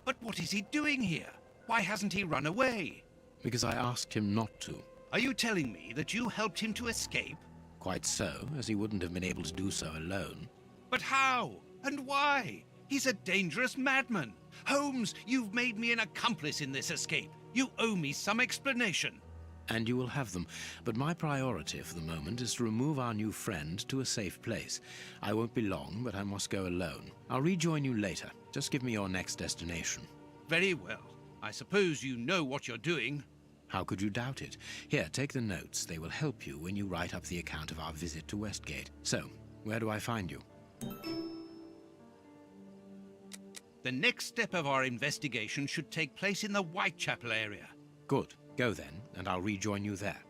But what is he doing here? Why hasn't he run away? Because I asked him not to. Are you telling me that you helped him to escape? Quite so, as he wouldn't have been able to do so alone. But how? And why? He's a dangerous madman. Holmes, you've made me an accomplice in this escape. You owe me some explanation. And you will have them, but my priority for the moment is to remove our new friend to a safe place. I won't be long, but I must go alone. I'll rejoin you later. Just give me your next destination. Very well. I suppose you know what you're doing. How could you doubt it? Here, take the notes. They will help you when you write up the account of our visit to Westgate. So, where do I find you? The next step of our investigation should take place in the Whitechapel area. Good. Go then, and I'll rejoin you there.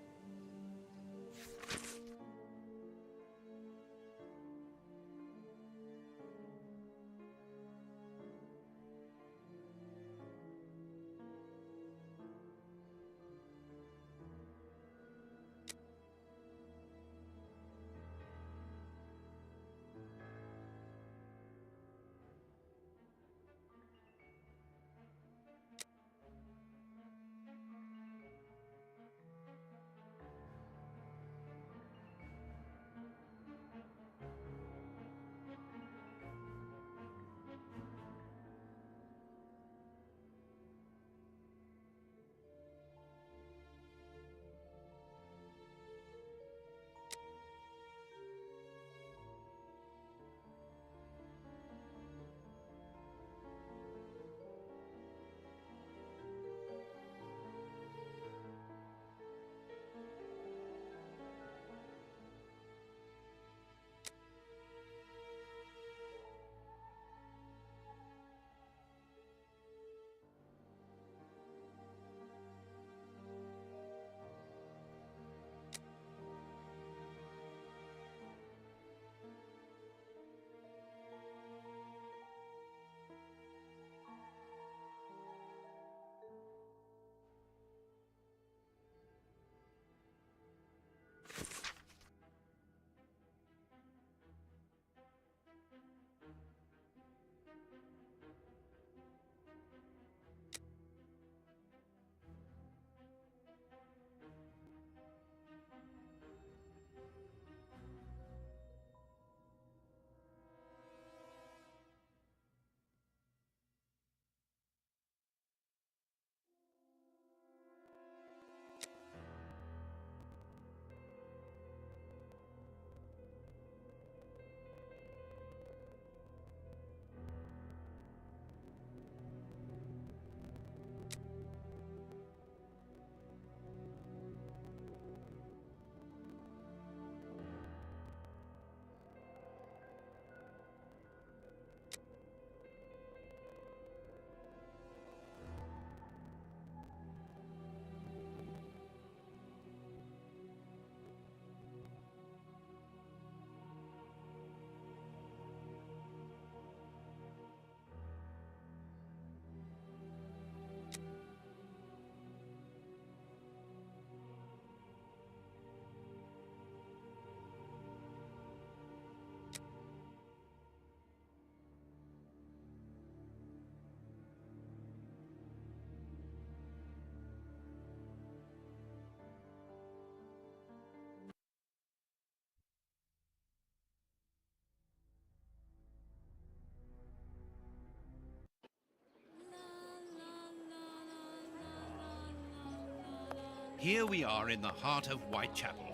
Here we are in the heart of Whitechapel.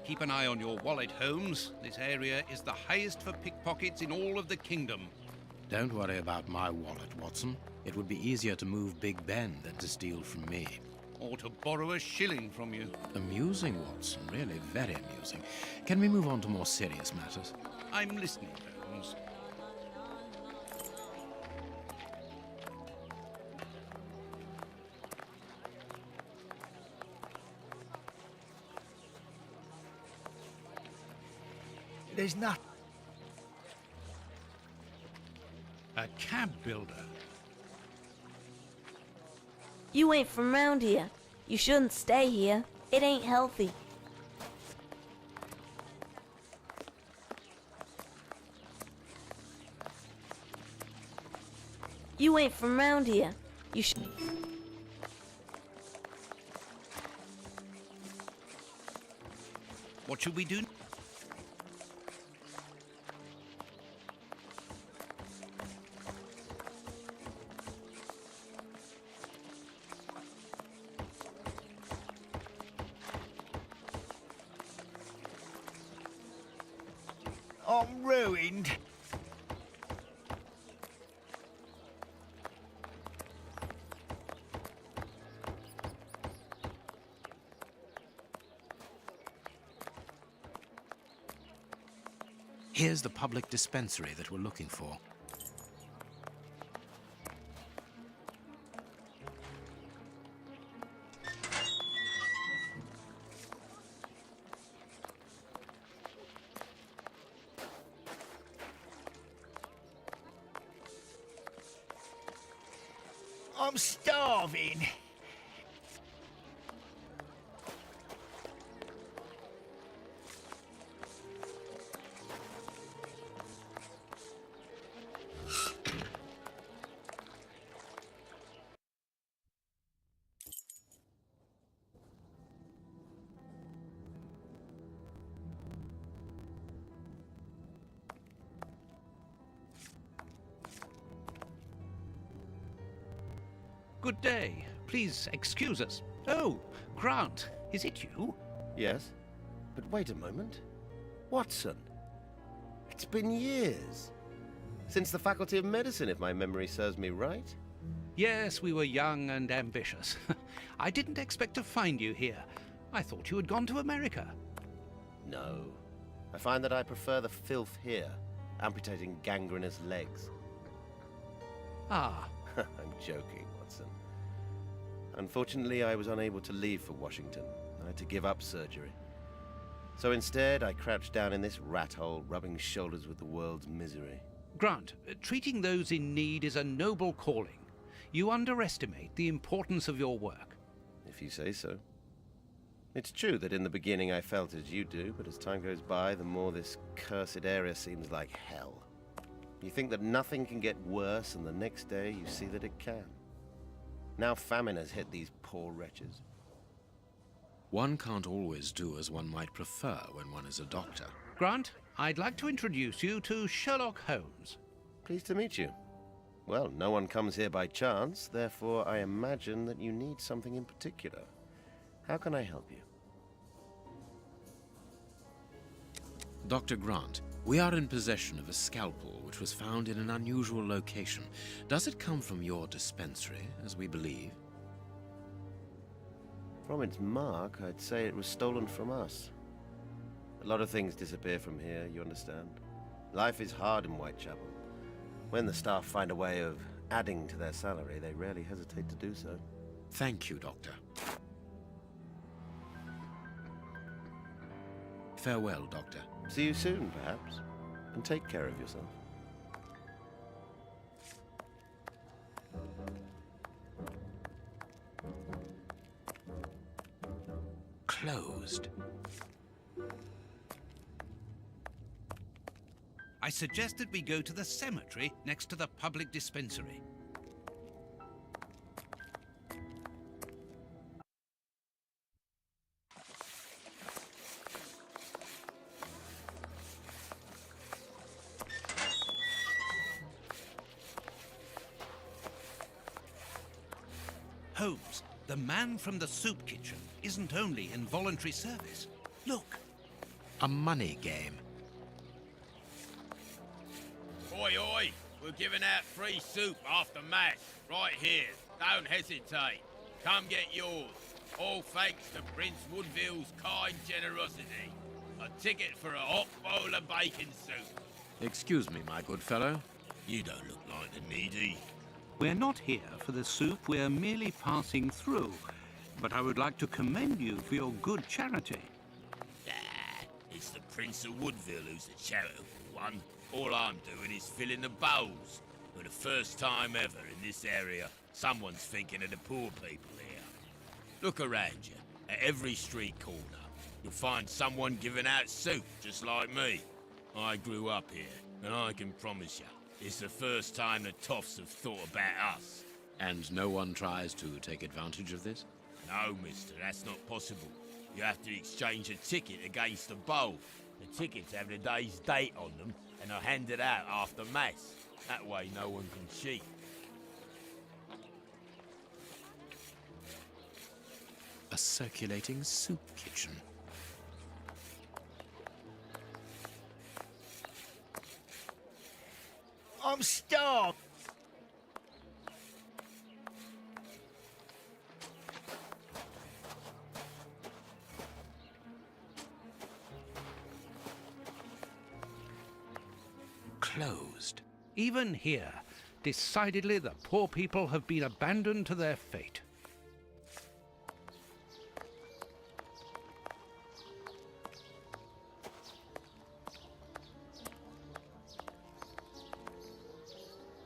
Keep an eye on your wallet, Holmes. This area is the highest for pickpockets in all of the kingdom. Don't worry about my wallet, Watson. It would be easier to move Big Ben than to steal from me. Or to borrow a shilling from you. Amusing, Watson. Really very amusing. Can we move on to more serious matters? I'm listening, Holmes. There's not. A cab builder. You ain't from round here. You shouldn't stay here. It ain't healthy. You ain't from round here. You should. What should we do? I'm ruined. Here's the public dispensary that we're looking for. I'm starving. Good day. Please excuse us. Oh, Grant, is it you? Yes, but wait a moment. Watson, it's been years. Since the Faculty of Medicine, if my memory serves me right. Yes, we were young and ambitious. I didn't expect to find you here. I thought you had gone to America. No. I find that I prefer the filth here, amputating gangrenous legs. Ah, I'm joking, Watson. Unfortunately, I was unable to leave for Washington. I had to give up surgery. So instead, I crouched down in this rat hole, rubbing shoulders with the world's misery. Grant, treating those in need is a noble calling. You underestimate the importance of your work. If you say so. It's true that in the beginning I felt as you do, but as time goes by, the more this cursed area seems like hell. You think that nothing can get worse, and the next day you see that it can. Now famine has hit these poor wretches. One can't always do as one might prefer when one is a doctor. Grant, I'd like to introduce you to Sherlock Holmes. Pleased to meet you. Well, no one comes here by chance, therefore I imagine that you need something in particular. How can I help you? Dr. Grant, we are in possession of a scalpel which was found in an unusual location. Does it come from your dispensary, as we believe? From its mark, I'd say it was stolen from us. A lot of things disappear from here, you understand? Life is hard in Whitechapel. When the staff find a way of adding to their salary, they rarely hesitate to do so. Thank you, Doctor. Farewell, Doctor. See you soon, perhaps. And take care of yourself. Closed. I suggested we go to the cemetery next to the public dispensary. Holmes, the man from the soup kitchen isn't only in voluntary service. Look. A money game. Oi, oi! We're giving out free soup after mass, right here. Don't hesitate. Come get yours. All thanks to Prince Woodville's kind generosity. A ticket for a hot bowl of bacon soup. Excuse me, my good fellow. You don't look like the needy. We're not here for the soup, we're merely passing through. But I would like to commend you for your good charity. Ah, it's the Prince of Woodville who's the charitable one. All I'm doing is filling the bowls. For the first time ever in this area, someone's thinking of the poor people here. Look around you. At every street corner, you'll find someone giving out soup just like me. I grew up here, and I can promise you, It's the first time the toffs have thought about us. And no one tries to take advantage of this? No, mister, that's not possible. You have to exchange a ticket against a bowl. The tickets have the day's date on them and are handed out after mass. That way no one can cheat. A circulating soup kitchen. I'm starved. Closed. Even here, decidedly the poor people have been abandoned to their fate.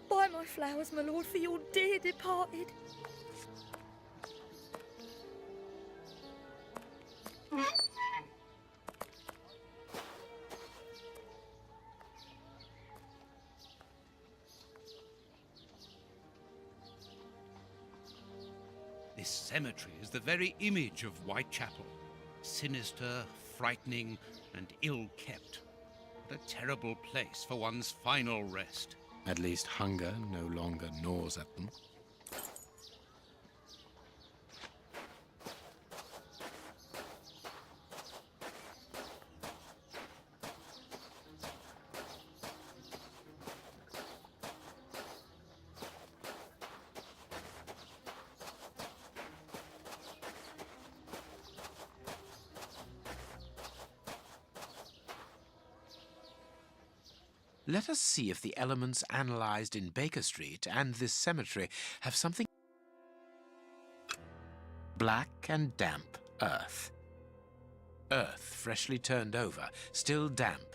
Buy my flowers, my lord, for your dear departed. This cemetery is the very image of Whitechapel. Sinister, frightening, and ill-kept. What a terrible place for one's final rest. At least hunger no longer gnaws at them. Let us see if the elements analyzed in Baker Street and this cemetery have something. Black and damp earth. Earth freshly turned over, still damp.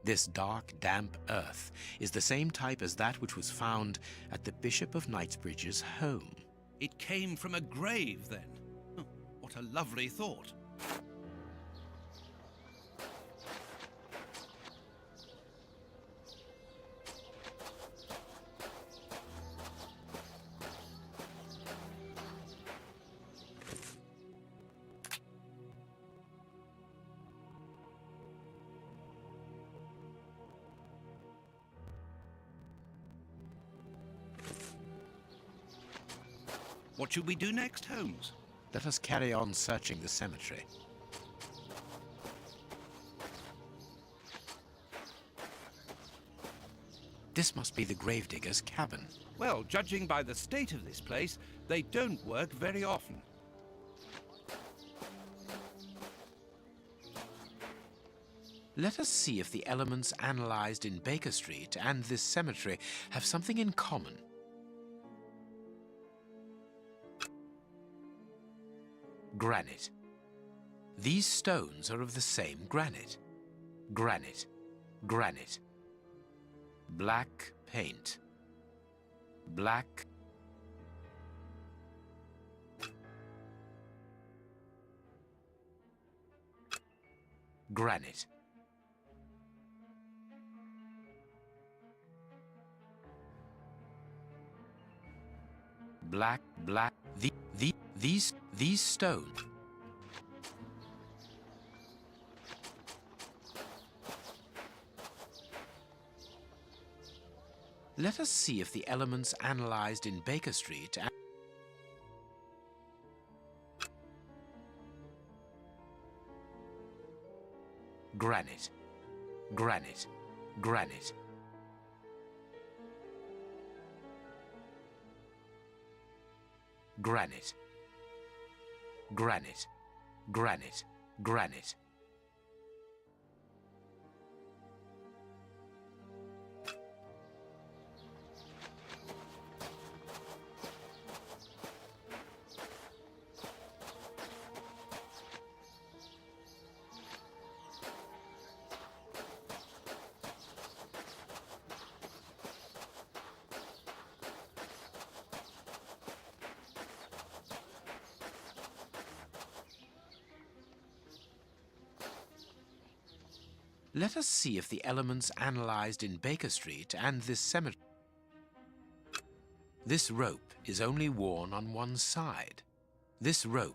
This dark, damp earth is the same type as that which was found at the Bishop of Knightsbridge's home. It came from a grave, then. Oh, what a lovely thought. What should we do next, Holmes? Let us carry on searching the cemetery. This must be the gravedigger's cabin. Well, judging by the state of this place, they don't work very often. Let us see if the elements analyzed in Baker Street and this cemetery have something in common. Granite. These stones are of the same granite. Granite. Granite. Black paint. Black. Granite. Black. These stones. Let us see if the elements analyzed in Baker Street and granite, granite, granite. Granite. Granite. Granite. Granite. Let us see if the elements analyzed in Baker Street and this cemetery This rope is only worn on one side. The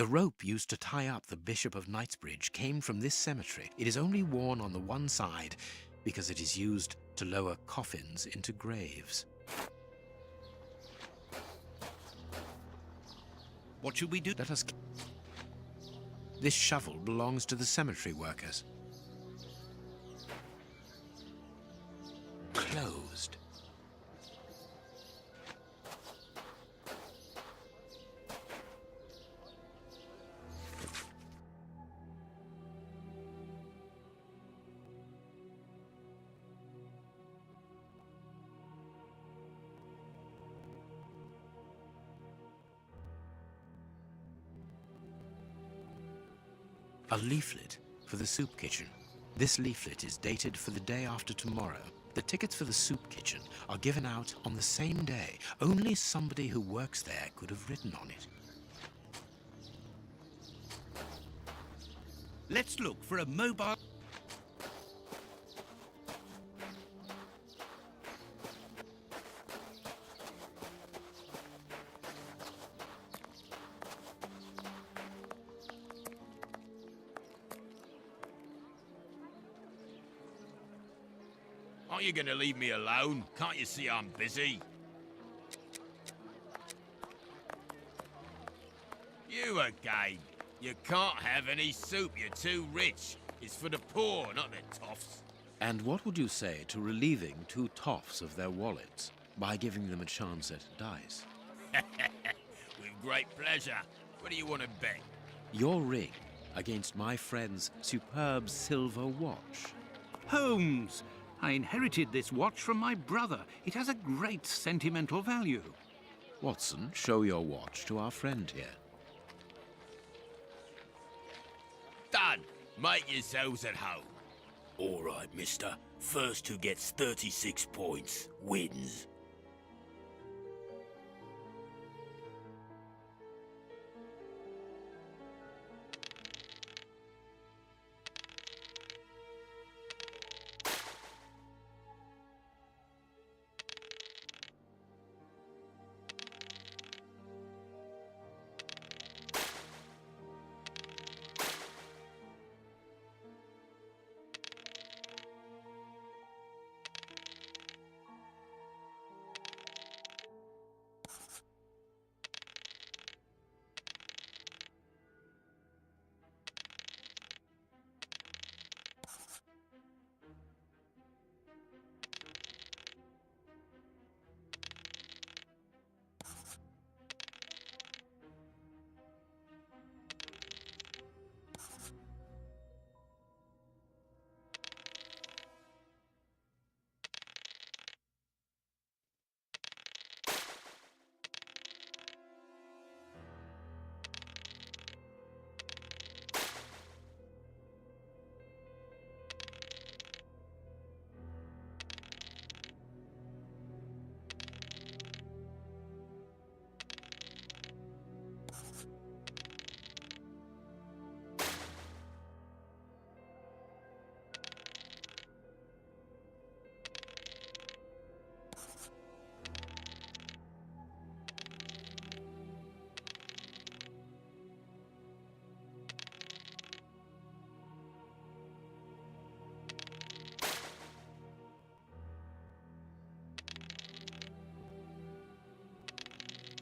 rope used to tie up the Bishop of Knightsbridge came from this cemetery. It is only worn on the one side because it is used to lower coffins into graves. What should we do? Let us... This shovel belongs to the cemetery workers. Closed. A leaflet for the soup kitchen. This leaflet is dated for the day after tomorrow. The tickets for the soup kitchen are given out on the same day. Only somebody who works there could have written on it. Let's look for a mobile... Aren't you gonna leave me alone? Can't you see I'm busy? You again. You can't have any soup, you're too rich. It's for the poor, not the toffs. And what would you say to relieving two toffs of their wallets by giving them a chance at dice? With great pleasure. What do you want to bet? Your ring against my friend's superb silver watch. Holmes! I inherited this watch from my brother. It has a great sentimental value. Watson, show your watch to our friend here. Done. Make yourselves at home. All right, mister. First who gets 36 points wins.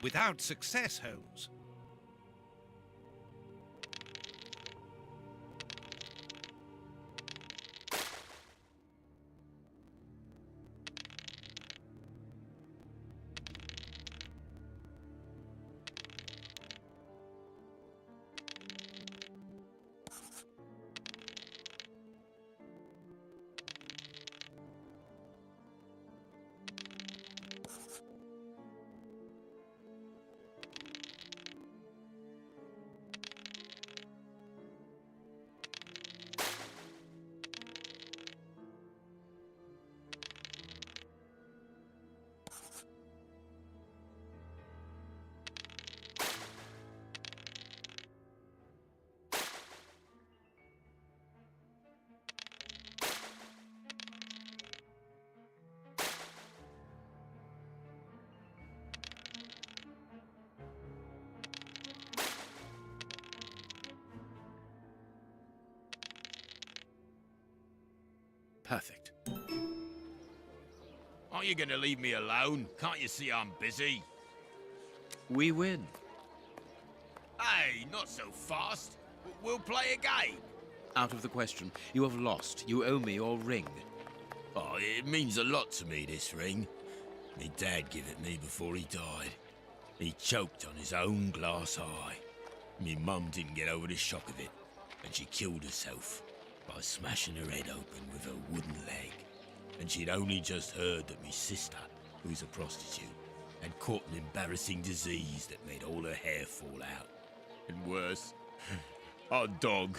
Without success, Holmes. Perfect. Aren't you gonna leave me alone? Can't you see I'm busy? We win. Hey, not so fast. We'll play a game. Out of the question. You have lost. You owe me your ring. Oh, it means a lot to me, this ring. Me dad gave it me before he died. He choked on his own glass eye. Me mum didn't get over the shock of it, and she killed herself by smashing her head open with her wooden leg. And she'd only just heard that me sister, who's a prostitute, had caught an embarrassing disease that made all her hair fall out. And worse, our dog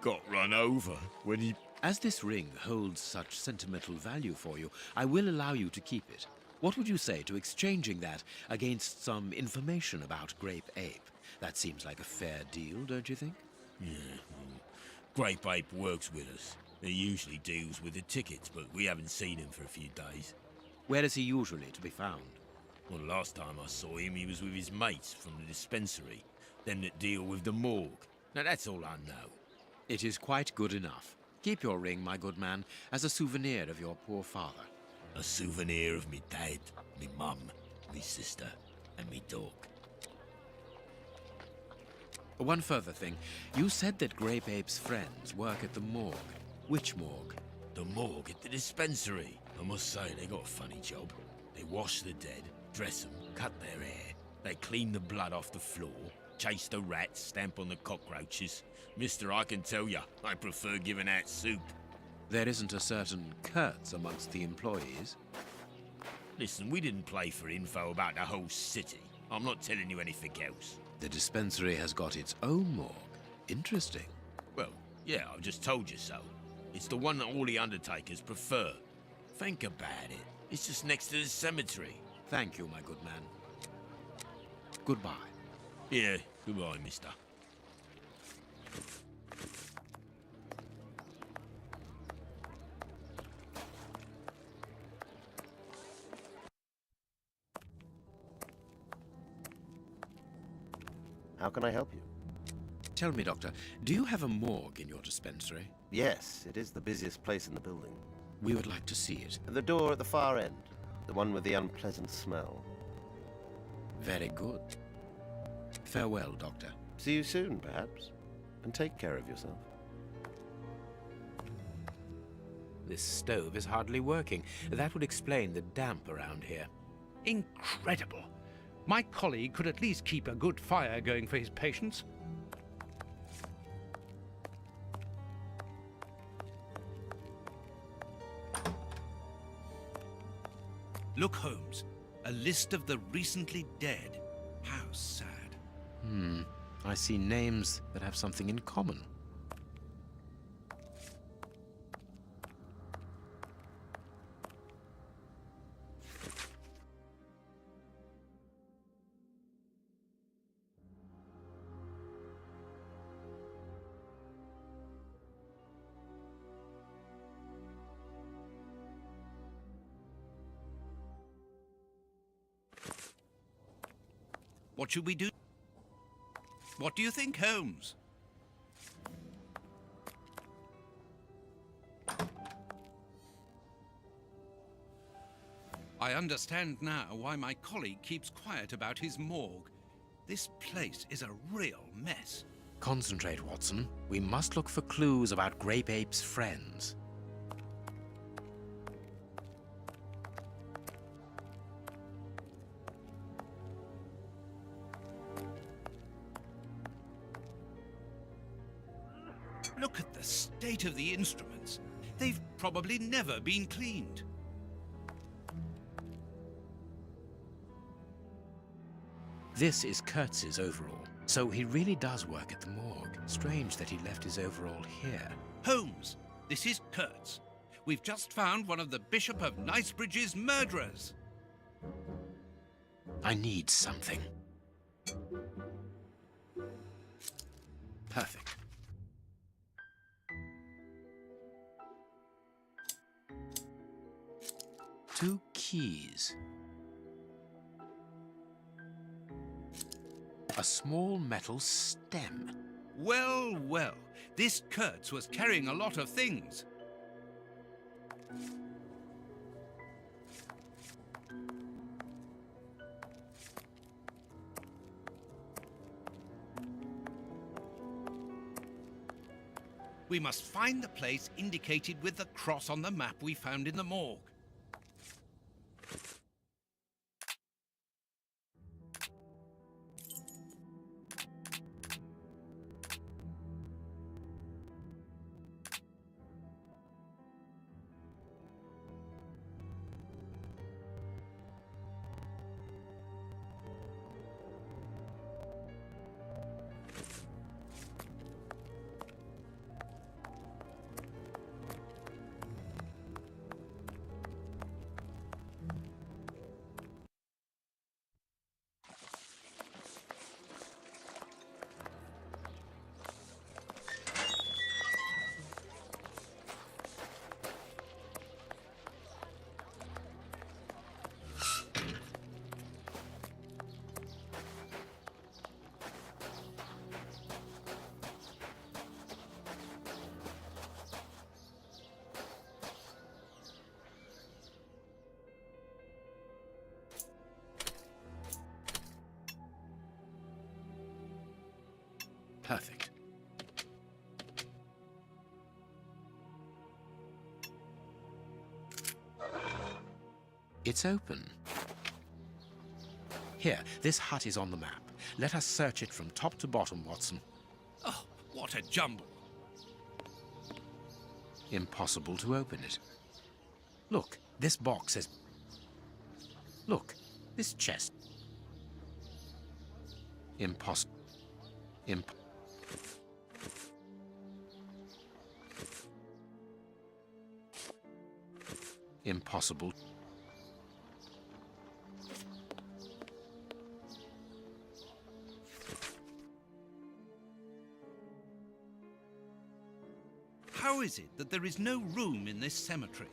got run over when he... As this ring holds such sentimental value for you, I will allow you to keep it. What would you say to exchanging that against some information about Grape Ape? That seems like a fair deal, don't you think? Yeah, Grape Ape works with us. He usually deals with the tickets, but we haven't seen him for a few days. Where is he usually to be found? Well, last time I saw him, he was with his mates from the dispensary, them that deal with the morgue. Now, that's all I know. It is quite good enough. Keep your ring, my good man, as a souvenir of your poor father. A souvenir of me dad, me mum, me sister, and me dog. One further thing. You said that Grape Ape's friends work at the morgue. Which morgue? The morgue at the dispensary. I must say, they got a funny job. They wash the dead, dress them, cut their hair. They clean the blood off the floor, chase the rats, stamp on the cockroaches. Mister, I can tell you, I prefer giving out soup. There isn't a certain Kurtz amongst the employees. Listen, we didn't play for info about the whole city. I'm not telling you anything else. The dispensary has got its own morgue. Interesting. Well, yeah, I've just told you so. It's the one that all the undertakers prefer. Think about it. It's just next to the cemetery. Thank you, my good man. Goodbye. Yeah, goodbye, mister. How can I help you? Tell me, Doctor, do you have a morgue in your dispensary? Yes, it is the busiest place in the building. We would like to see it. The door at the far end. The one with the unpleasant smell. Very good. Farewell, Doctor. See you soon, perhaps. And take care of yourself. This stove is hardly working. That would explain the damp around here. Incredible. My colleague could at least keep a good fire going for his patients. Look, Holmes. A list of the recently dead. How sad. I see names that have something in common. What should we do? What do you think, Holmes? I understand now why my colleague keeps quiet about his morgue. This place is a real mess. Concentrate, Watson. We must look for clues about Grape Ape's friends. Look at the state of the instruments. They've probably never been cleaned. This is Kurtz's overall, so he really does work at the morgue. Strange that he left his overall here. Holmes, this is Kurtz. We've just found one of the Bishop of Knightsbridge's murderers. I need something. Perfect. Two keys. A small metal stem. Well, well, this Kurtz was carrying a lot of things. We must find the place indicated with the cross on the map we found in the morgue. Perfect. It's open. Here, this hut is on the map. Let us search it from top to bottom, Watson. Oh, what a jumble. Impossible to open it. Look, this box says... Look, this chest. Impossible. Impossible. How is it that there is no room in this cemetery?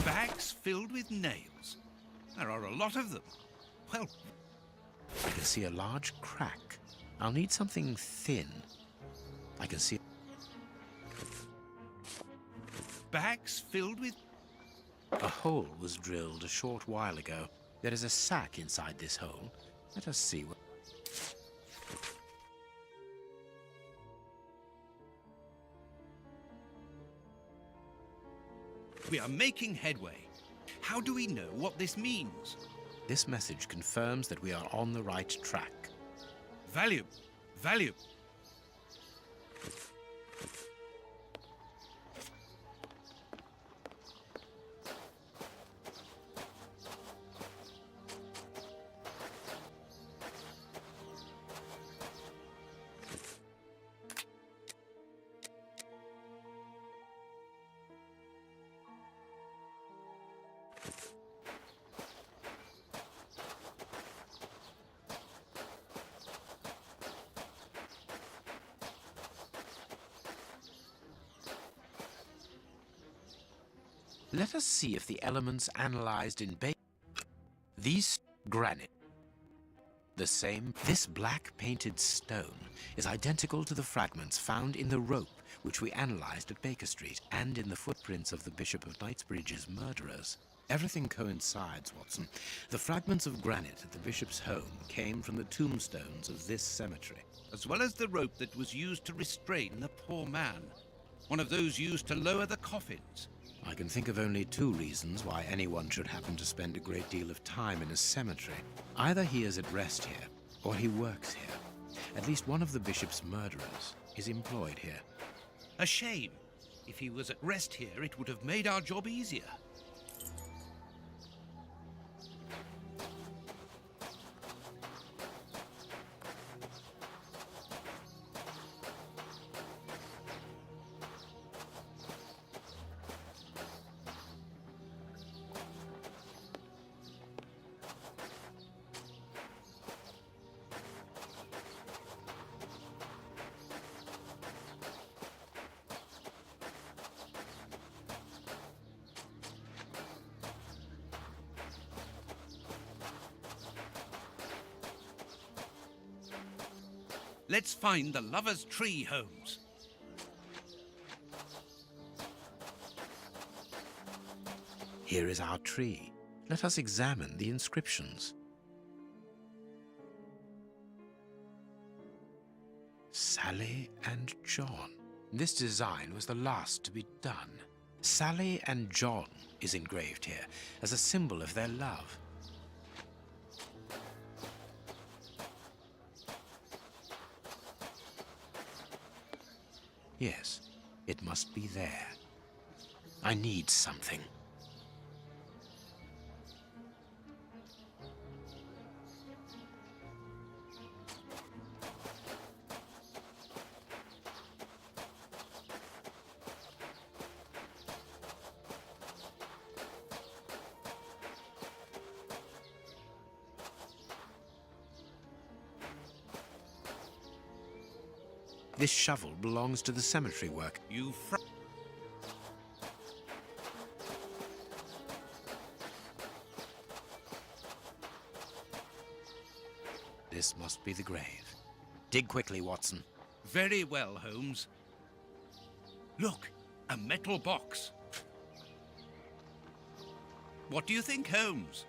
Bags filled with nails. There are a lot of them. Well, I can see a large crack. I'll need something thin. I can see... bags filled with... A hole was drilled a short while ago. There is a sack inside this hole. Let us see what... We are making headway. How do we know what this means? This message confirms that we are on the right track. Value. Value. Let us see if the elements analyzed in these granite. The same, this black painted stone is identical to the fragments found in the rope which we analyzed at Baker Street and in the footprints of the Bishop of Knightsbridge's murderers. Everything coincides, Watson. The fragments of granite at the bishop's home came from the tombstones of this cemetery. As well as the rope that was used to restrain the poor man. One of those used to lower the coffins. I can think of only two reasons why anyone should happen to spend a great deal of time in a cemetery. Either he is at rest here, or he works here. At least one of the bishop's murderers is employed here. A shame. If he was at rest here, it would have made our job easier. Let's find the Lover's Tree, Holmes. Here is our tree. Let us examine the inscriptions. Sally and John. This design was the last to be done. Sally and John is engraved here as a symbol of their love. Yes, it must be there. I need something. This shovel belongs to the cemetery work. This must be the grave. Dig quickly, Watson. Very well, Holmes. Look, a metal box. What do you think, Holmes?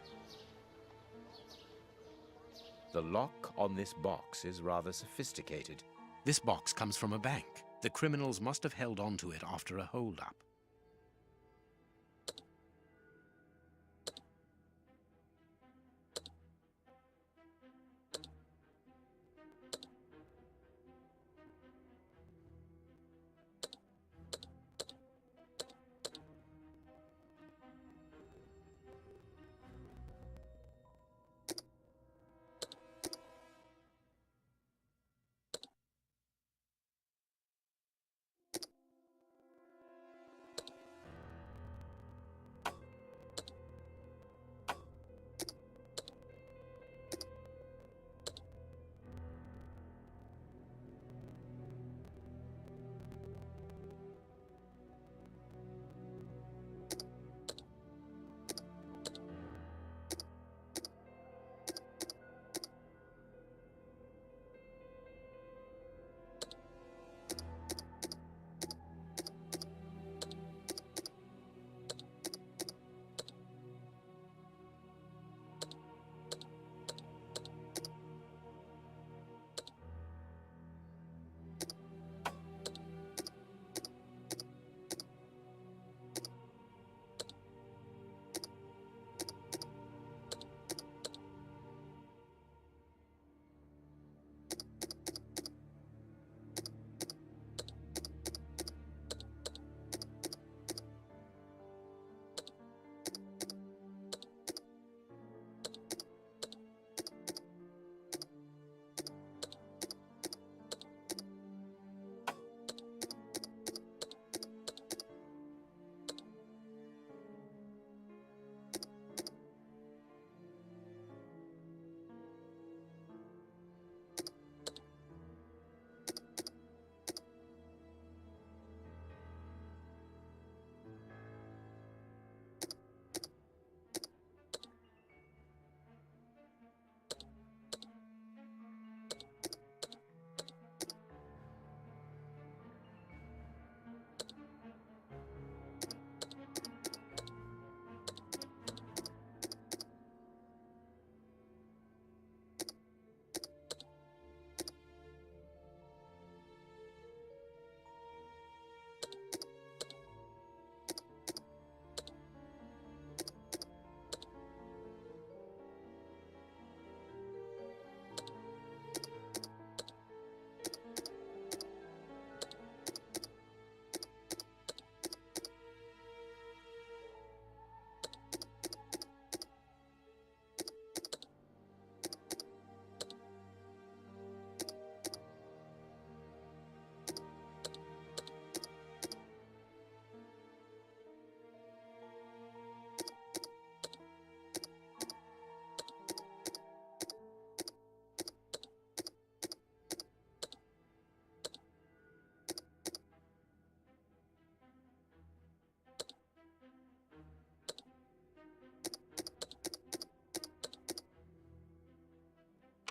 The lock on this box is rather sophisticated. This box comes from a bank. The criminals must have held on to it after a hold-up.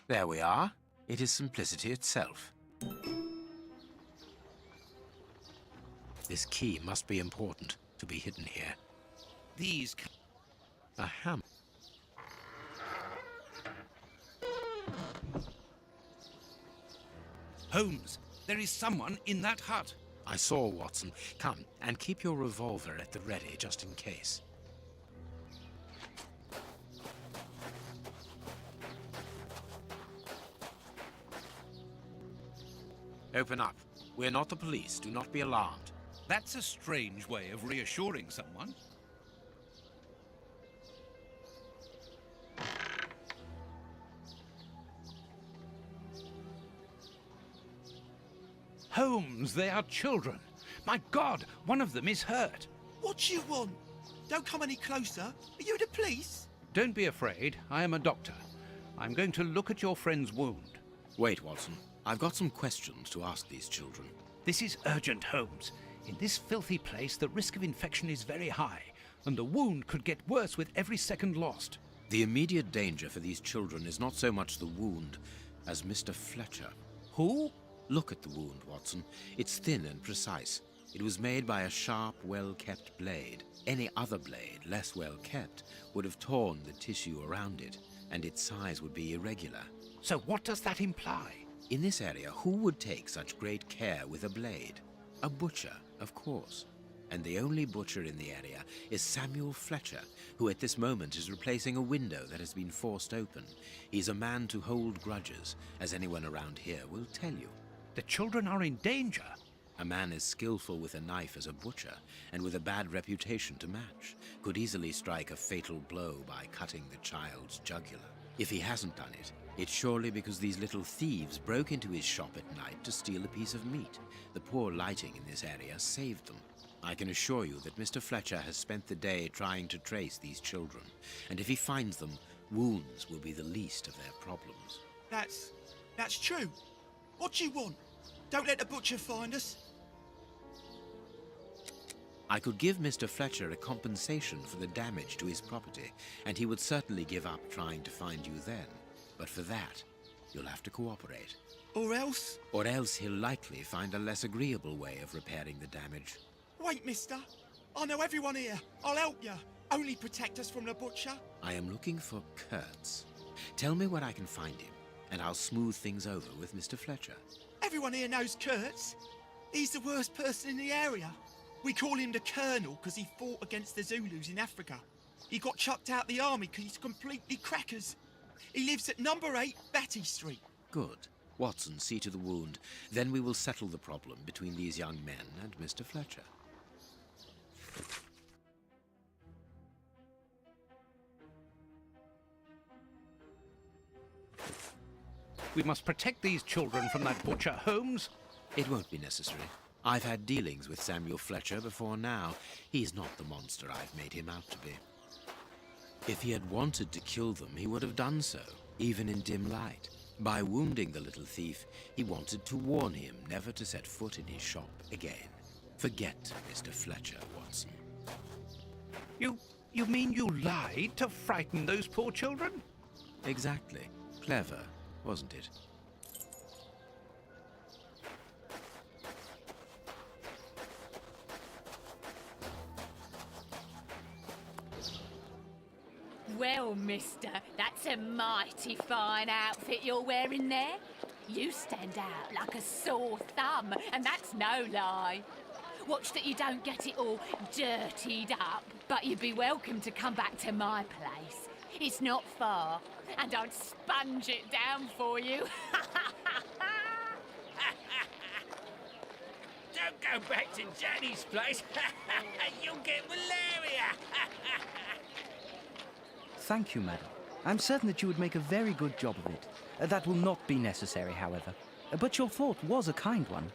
There we are. It is simplicity itself. This key must be important to be hidden here. These A hammer. Holmes, there is someone in that hut. I saw, Watson. Come, and keep your revolver at the ready, just in case. Open up. We're not the police. Do not be alarmed. That's a strange way of reassuring someone. Holmes, they are children. My God, one of them is hurt. What do you want? Don't come any closer. Are you the police? Don't be afraid. I am a doctor. I'm going to look at your friend's wound. Wait, Watson. I've got some questions to ask these children. This is urgent, Holmes. In this filthy place, the risk of infection is very high, and the wound could get worse with every second lost. The immediate danger for these children is not so much the wound as Mr. Fletcher. Who? Look at the wound, Watson. It's thin and precise. It was made by a sharp, well-kept blade. Any other blade, less well-kept, would have torn the tissue around it, and its size would be irregular. So what does that imply? In this area, who would take such great care with a blade? A butcher, of course. And the only butcher in the area is Samuel Fletcher, who at this moment is replacing a window that has been forced open. He's a man to hold grudges, as anyone around here will tell you. The children are in danger. A man as skillful with a knife as a butcher, and with a bad reputation to match, could easily strike a fatal blow by cutting the child's jugular. If he hasn't done it, it's surely because these little thieves broke into his shop at night to steal a piece of meat. The poor lighting in this area saved them. I can assure you that Mr. Fletcher has spent the day trying to trace these children, and if he finds them, wounds will be the least of their problems. That's true. What do you want? Don't let the butcher find us. I could give Mr. Fletcher a compensation for the damage to his property, and he would certainly give up trying to find you then. But for that, you'll have to cooperate. Or else? Or else he'll likely find a less agreeable way of repairing the damage. Wait, mister. I know everyone here. I'll help you. Only protect us from the butcher. I am looking for Kurtz. Tell me where I can find him, and I'll smooth things over with Mr. Fletcher. Everyone here knows Kurtz. He's the worst person in the area. We call him the Colonel because he fought against the Zulus in Africa. He got chucked out the army because he's completely crackers. He lives at number 8 Batty Street. Good. Watson, see to the wound. Then we will settle the problem between these young men and Mr. Fletcher. We must protect these children from that butcher, Holmes. It won't be necessary. I've had dealings with Samuel Fletcher before now. He's not the monster I've made him out to be. If he had wanted to kill them, he would have done so, even in dim light. By wounding the little thief, he wanted to warn him never to set foot in his shop again. Forget Mr. Fletcher, Watson. You mean you lied to frighten those poor children? Exactly. Clever, wasn't it? Well, mister, that's a mighty fine outfit you're wearing there. You stand out like a sore thumb, and that's no lie. Watch that you don't get it all dirtied up, but you'd be welcome to come back to my place. It's not far, and I'd sponge it down for you. Don't go back to Jenny's place. You'll get malaria. Thank you, madam. I'm certain that you would make a very good job of it. That will not be necessary, however. But your thought was a kind one.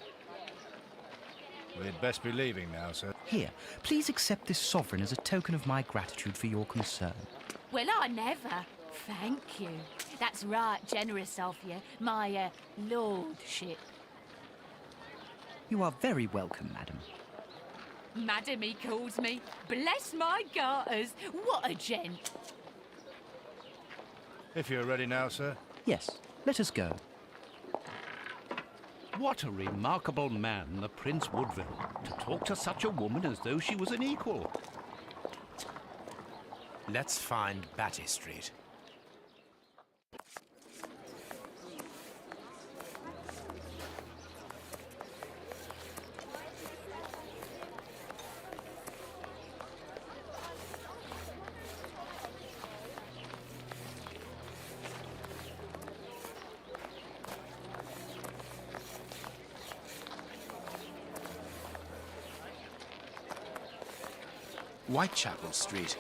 We'd best be leaving now, sir. Here, please accept this sovereign as a token of my gratitude for your concern. Well, I never. Thank you. That's right generous of you, my, lordship. You are very welcome, madam. Madam, he calls me. Bless my garters. What a gent. If you're ready now, sir. Yes, let us go. What a remarkable man, the Prince Woodville, to talk to such a woman as though she was an equal. Let's find Batty Street. Whitechapel Street.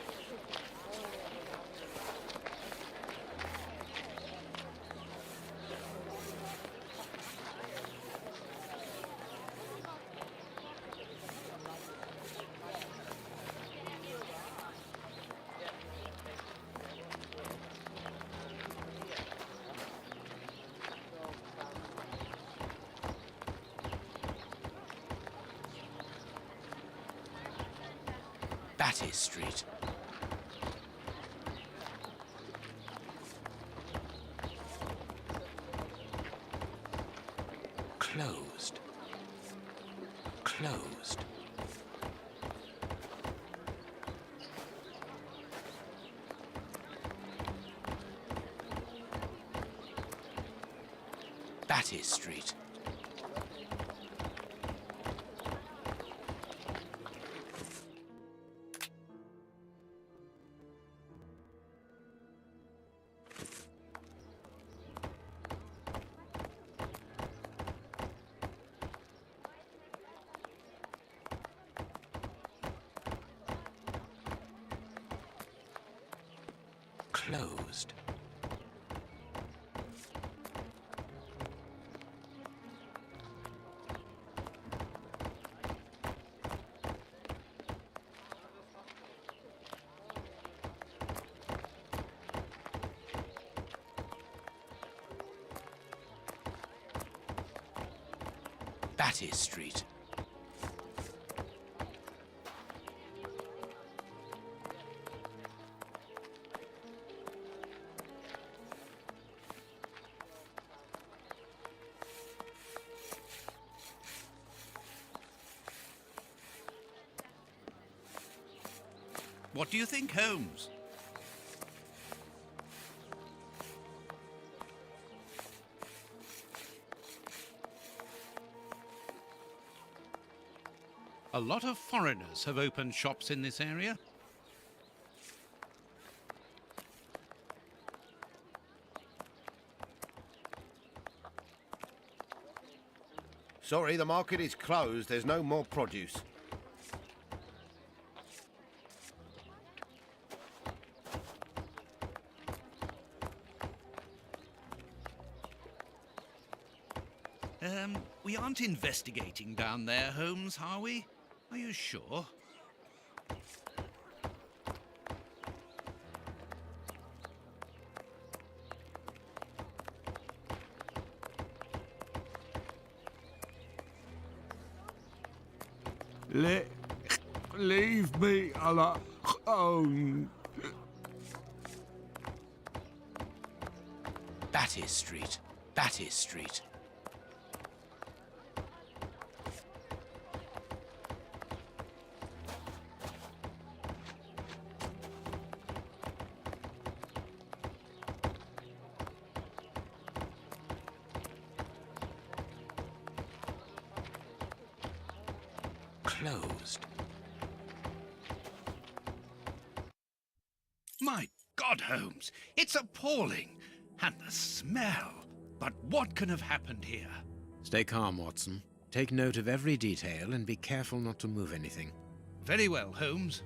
Batty Street. Closed. Closed. Batty Street. Closed. Batty Street. What do you think, Holmes? A lot of foreigners have opened shops in this area. Sorry, the market is closed. There's no more produce. We aren't investigating down there, Holmes, are we? Are you sure? Leave me alone. Batty Street. Batty Street. Closed. My God, Holmes, it's appalling. And the smell. But what can have happened here? Stay calm, Watson. Take note of every detail and be careful not to move anything. Very well, Holmes.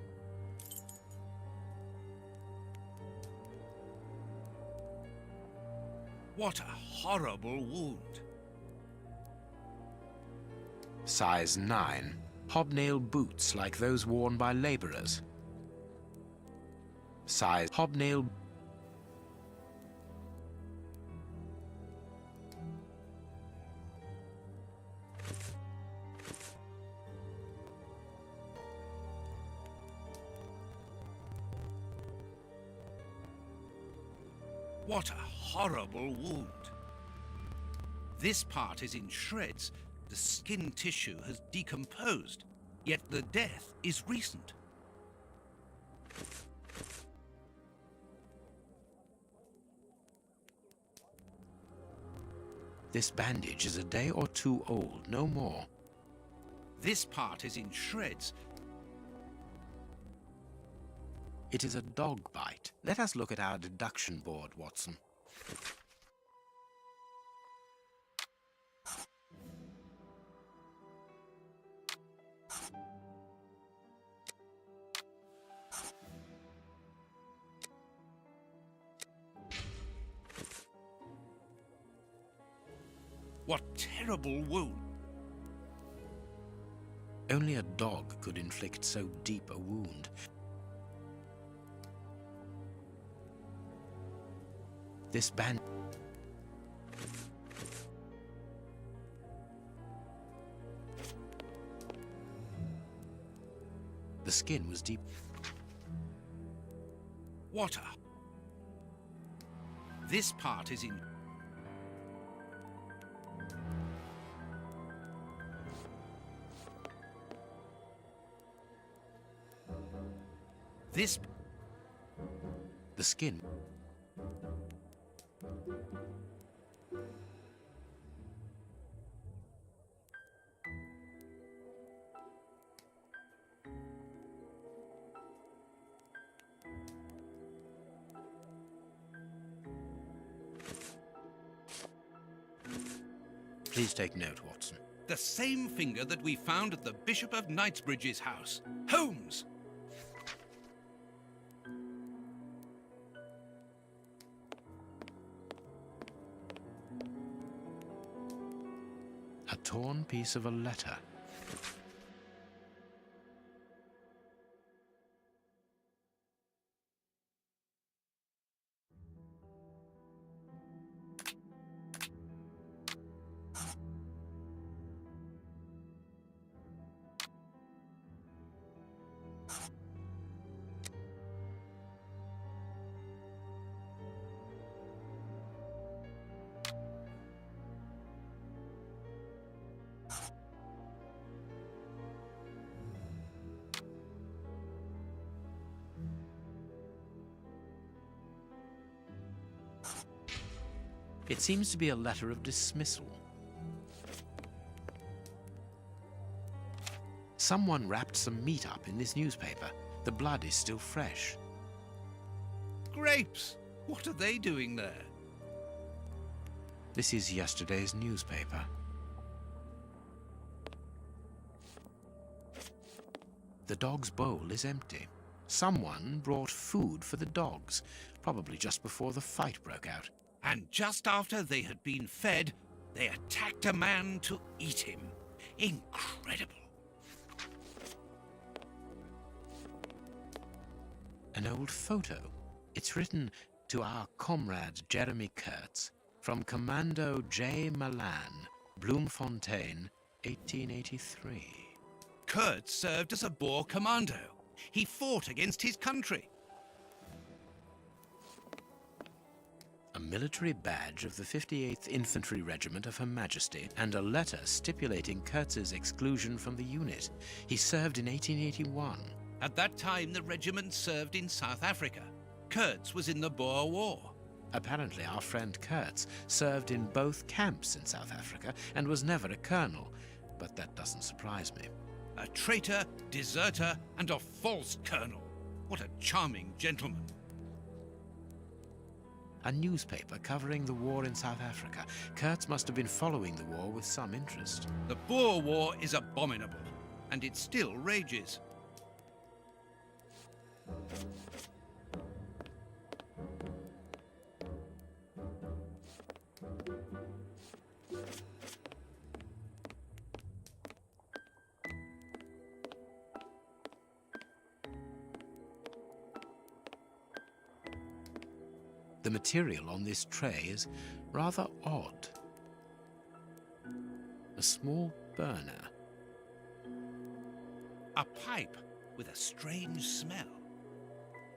What a horrible wound. Size 9. Hobnail boots like those worn by laborers. Size hobnail. What a horrible wound. This part is in shreds. The skin tissue has decomposed, yet the death is recent. This bandage is a day or two old, no more. This part is in shreds. It is a dog bite. Let us look at our deduction board, Watson. What terrible wound! Only a dog could inflict so deep a wound. This band... The skin was deep. Water. This part is in... This... The skin... Please take note, Watson. The same finger that we found at the Bishop of Knightsbridge's house. Holmes! A torn piece of a letter. It seems to be a letter of dismissal. Someone wrapped some meat up in this newspaper. The blood is still fresh. Grapes! What are they doing there? This is yesterday's newspaper. The dog's bowl is empty. Someone brought food for the dogs, probably just before the fight broke out. And just after they had been fed, they attacked a man to eat him. Incredible. An old photo. It's written to our comrade Jeremy Kurtz from Commando J. Malan, Bloemfontein, 1883. Kurtz served as a Boer commando. He fought against his country. A military badge of the 58th Infantry Regiment of Her Majesty, and a letter stipulating Kurtz's exclusion from the unit. He served in 1881. At that time, the regiment served in South Africa. Kurtz was in the Boer War. Apparently, our friend Kurtz served in both camps in South Africa and was never a colonel, but that doesn't surprise me. A traitor, deserter, and a false colonel. What a charming gentleman. A newspaper covering the war in South Africa. Kurtz must have been following the war with some interest. The Boer War is abominable, and it still rages. The material on this tray is rather odd. A small burner. A pipe with a strange smell.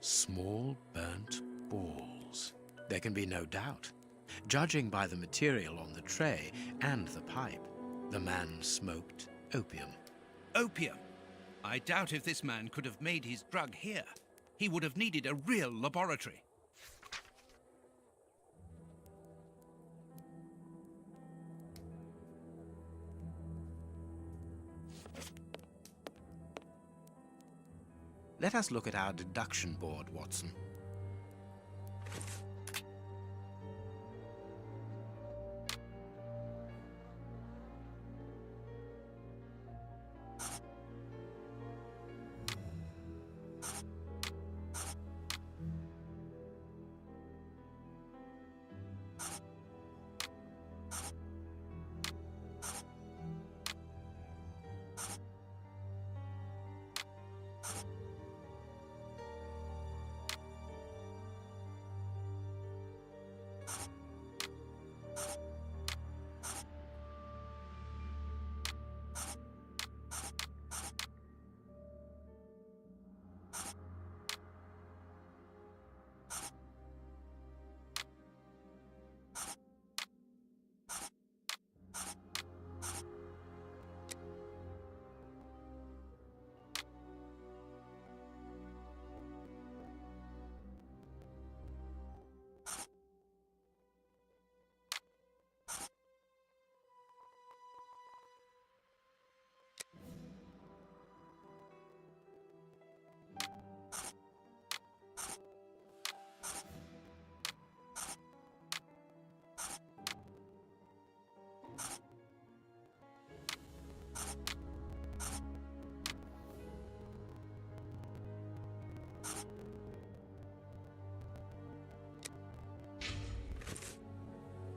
Small burnt balls. There can be no doubt. Judging by the material on the tray and the pipe, the man smoked opium. Opium? I doubt if this man could have made his drug here. He would have needed a real laboratory. Let us look at our deduction board, Watson.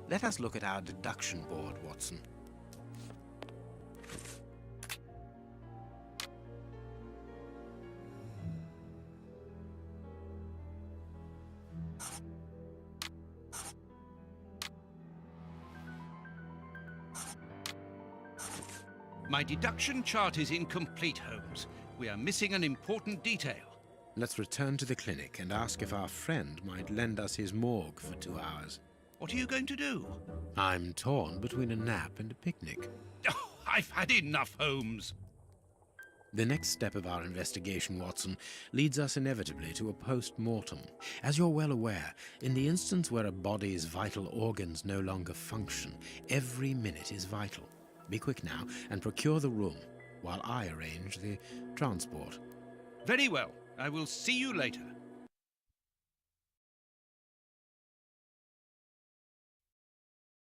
Let us look at our deduction board, Watson. My deduction chart is incomplete, Holmes. We are missing an important detail. Let's return to the clinic and ask if our friend might lend us his morgue for 2 hours. What are you going to do? I'm torn between a nap and a picnic. Oh, I've had enough, Holmes. The next step of our investigation, Watson, leads us inevitably to a post-mortem. As you're well aware, in the instance where a body's vital organs no longer function, every minute is vital. Be quick now and procure the room while I arrange the transport. Very well. I will see you later.